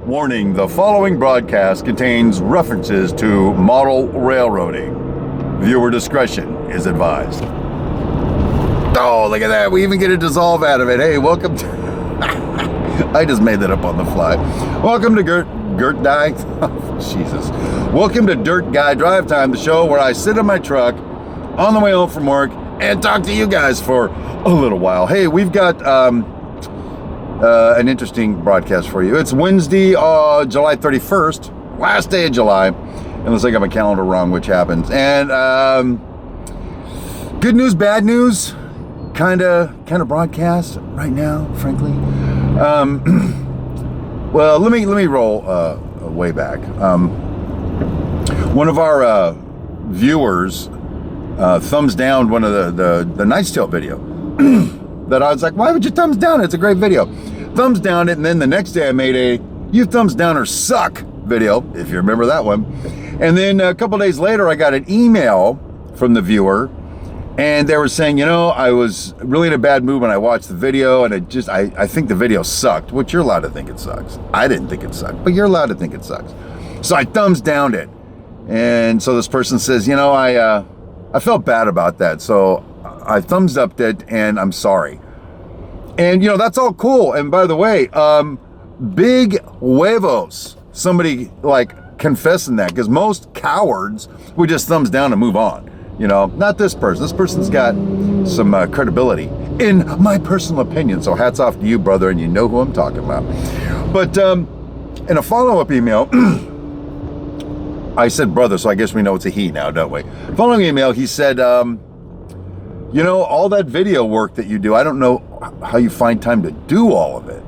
Warning, the following broadcast contains references to model railroading. Viewer discretion is advised. Oh, look at that. We even get a dissolve out of it. Hey, welcome to... I just made that up on the fly. Welcome to Gert Guy. Oh, Jesus. Welcome to Dirt Guy Drive Time, the show where I sit in my truck on the way home from work and talk to you guys for a little while. Hey, we've got an interesting broadcast for you. It's Wednesday, July 31st, last day of July, unless I got my calendar wrong, which happens. And good news, bad news, kind of broadcast right now, frankly. Well, let me roll way back. One of our viewers thumbs down one of the Knight's Tale video. That I was like, why would you thumbs down it? It's a great video. Thumbs down it, and then the next day I made a "You thumbs down or suck" video, if you remember that one. And then a couple days later, I got an email from the viewer, and they were saying, I was really in a bad mood when I watched the video, and I think the video sucked, which you're allowed to think it sucks. I didn't think it sucked, but you're allowed to think it sucks. So I thumbs downed it. And so this person says, I felt bad about that, so I thumbs upped it, and I'm sorry. And, that's all cool. And by the way, big huevos, somebody confessing that, because most cowards would just thumbs down and move on. Not this person. This person's got some credibility, in my personal opinion. So hats off to you, brother, and you know who I'm talking about. But in a follow-up email, I said brother, so I guess we know it's a he now, don't we? Following email, he said, all that video work that you do, I don't know how you find time to do all of it.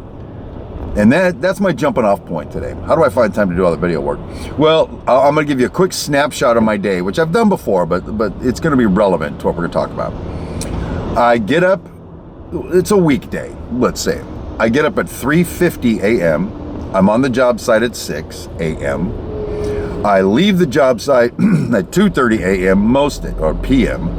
And that's my jumping off point today. How do I find time to do all the video work? Well, I'm going to give you a quick snapshot of my day, which I've done before, but it's going to be relevant to what we're going to talk about. I get up, it's a weekday, let's say. I get up at 3:50 a.m. I'm on the job site at 6 a.m. I leave the job site at 2:30 a.m. or p.m.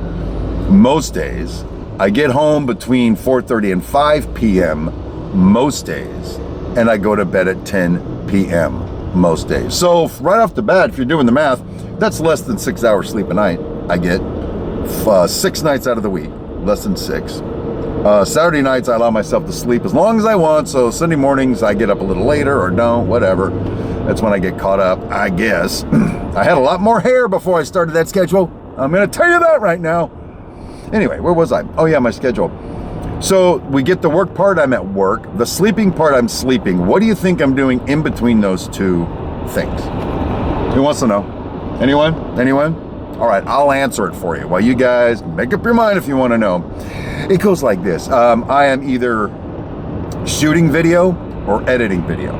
most days. I get home between 4:30 and 5 p.m. most days, and I go to bed at 10 p.m. most days. So right off the bat, if you're doing the math, that's less than 6 hours sleep a night. I get 6 nights out of the week, less than 6. Saturday nights, I allow myself to sleep as long as I want. So Sunday mornings, I get up a little later or don't, whatever. That's when I get caught up, I guess. I had a lot more hair before I started that schedule. I'm going to tell you that right now. Anyway, where was I? Oh yeah, my schedule. So we get the work part, I'm at work. The sleeping part, I'm sleeping. What do you think I'm doing in between those two things? Who wants to know? Anyone? All right, I'll answer it for you while you guys make up your mind if you want to know. It goes like this. I am either shooting video or editing video.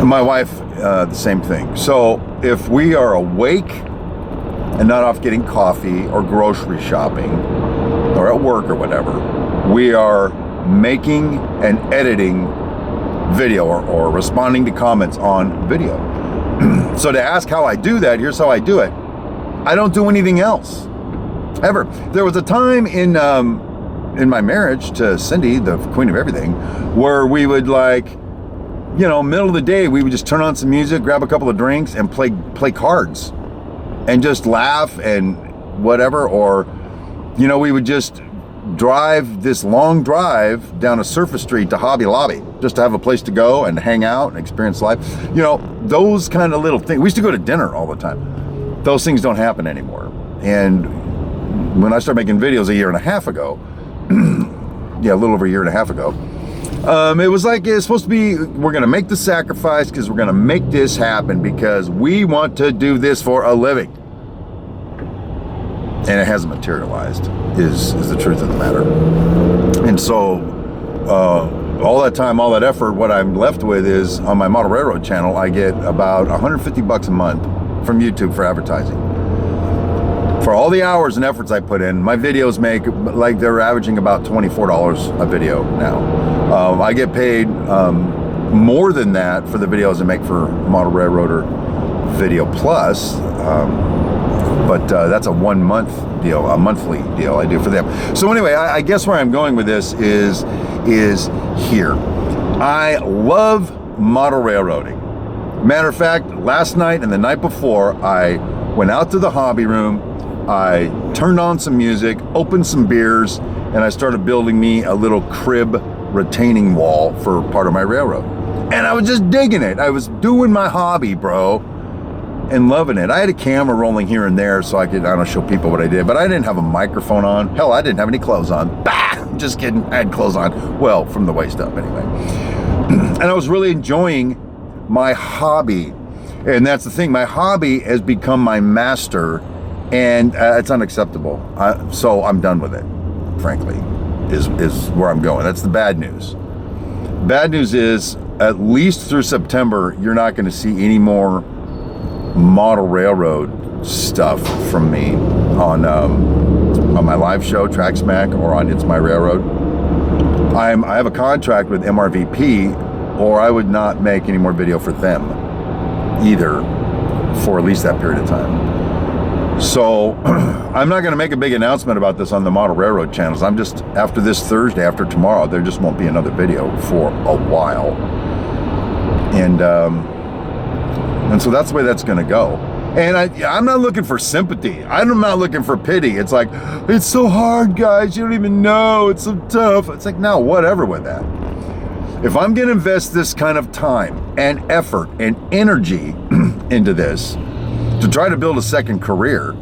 My wife, the same thing. So if we are awake and not off getting coffee or grocery shopping or at work or whatever, we are making and editing video or responding to comments on video. So to ask how I do that, here's how I do it. I don't do anything else, ever. There was a time in my marriage to Cindy, the queen of everything, where we would middle of the day, we would just turn on some music, grab a couple of drinks, and play cards. And just laugh and whatever, or, we would just drive this long drive down a surface street to Hobby Lobby, just to have a place to go and hang out and experience life. Those kind of little things. We used to go to dinner all the time. Those things don't happen anymore. And when I started making videos a year and a half ago, a little over a year and a half ago, it was like it's supposed to be, we're going to make the sacrifice because we're going to make this happen because we want to do this for a living. And it hasn't materialized, is the truth of the matter. And so, all that time, all that effort, what I'm left with is, on my Model Railroad channel, I get about $150 a month from YouTube for advertising. For all the hours and efforts I put in, my videos make, they're averaging about $24 a video now. I get paid more than that for the videos I make for Model Railroader Video Plus, but that's a 1 month deal, a monthly deal I do for them. So anyway, I guess where I'm going with this is here. I love model railroading. Matter of fact, last night and the night before, I went out to the hobby room, I turned on some music, opened some beers, and I started building me a little crib retaining wall for part of my railroad. And I was just digging it. I was doing my hobby, bro, and loving it. I had a camera rolling here and there so I could, I don't know, show people what I did, but I didn't have a microphone on. Hell, I didn't have any clothes on. Bah! Just kidding. I had clothes on. Well, from the waist up anyway. And I was really enjoying my hobby. And that's the thing. My hobby has become my master, and it's unacceptable. So I'm done with it, frankly, is where I'm going. That's the bad news. Bad news is, at least through September, you're not going to see any more model railroad stuff from me on my live show, Track Smack, or on It's My Railroad. I have a contract with MRVP, or I would not make any more video for them either for at least that period of time. So I'm not going to make a big announcement about this on the model railroad channels. I'm just, after this Thursday, after tomorrow, there just won't be another video for a while. And so that's the way that's going to go. And I'm not looking for sympathy. I'm not looking for pity. It's like, it's so hard, guys. You don't even know. It's so tough. It's like, no, whatever with that. If I'm going to invest this kind of time and effort and energy into this to try to build a second career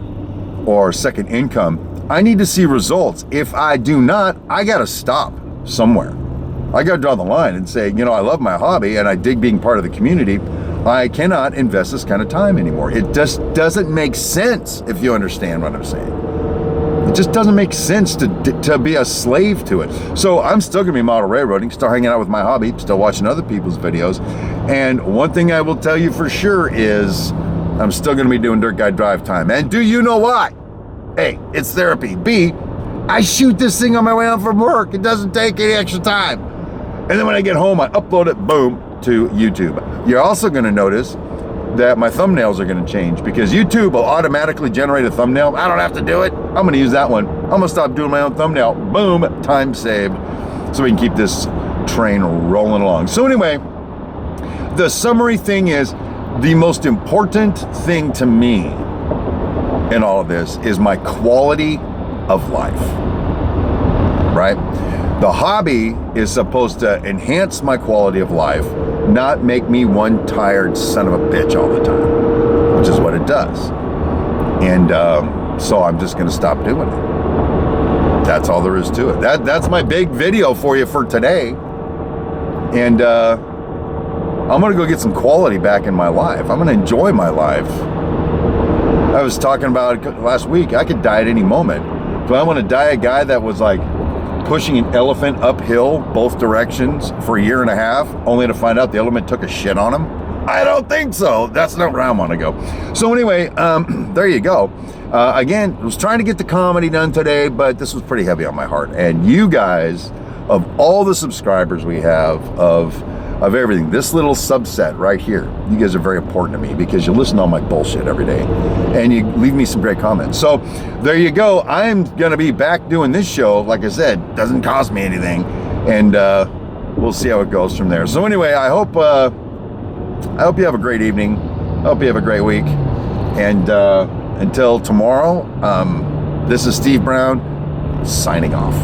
or second income, I need to see results. If I do not, I got to stop somewhere. I got to draw the line and say, I love my hobby and I dig being part of the community. I cannot invest this kind of time anymore. It just doesn't make sense, if you understand what I'm saying. It just doesn't make sense to be a slave to it. So I'm still gonna be model railroading, still hanging out with my hobby, still watching other people's videos. And one thing I will tell you for sure is I'm still gonna be doing Dirt Guy Drive Time. And do you know why? A, it's therapy. B, I shoot this thing on my way home from work. It doesn't take any extra time. And then when I get home, I upload it, boom, to YouTube. You're also gonna notice that my thumbnails are gonna change because YouTube will automatically generate a thumbnail. I don't have to do it. I'm gonna use that one. I'm gonna stop doing my own thumbnail. Boom, time saved. So we can keep this train rolling along. So anyway, the summary thing is, the most important thing to me in all of this is my quality of life, right? The hobby is supposed to enhance my quality of life, not make me one tired son of a bitch all the time, which is what it does. And so I'm just gonna stop doing it. That's all there is to it. That's my big video for you for today. And I'm gonna go get some quality back in my life. I'm gonna enjoy my life. I was talking about it last week. I could die at any moment. Do I want to die a guy that was like pushing an elephant uphill both directions for a year and a half, only to find out the elephant took a shit on him? I don't think so. That's not where I want to go. So anyway, there you go. Again, I was trying to get the comedy done today, but this was pretty heavy on my heart. And you guys, of all the subscribers we have, of everything, this little subset right here, you guys are very important to me because you listen to all my bullshit every day and you leave me some great comments. So there you go. I'm gonna be back doing this show. Like I said, doesn't cost me anything, and we'll see how it goes from there. So anyway, I hope you have a great evening. I hope you have a great week, and until tomorrow, this is Steve Brown signing off.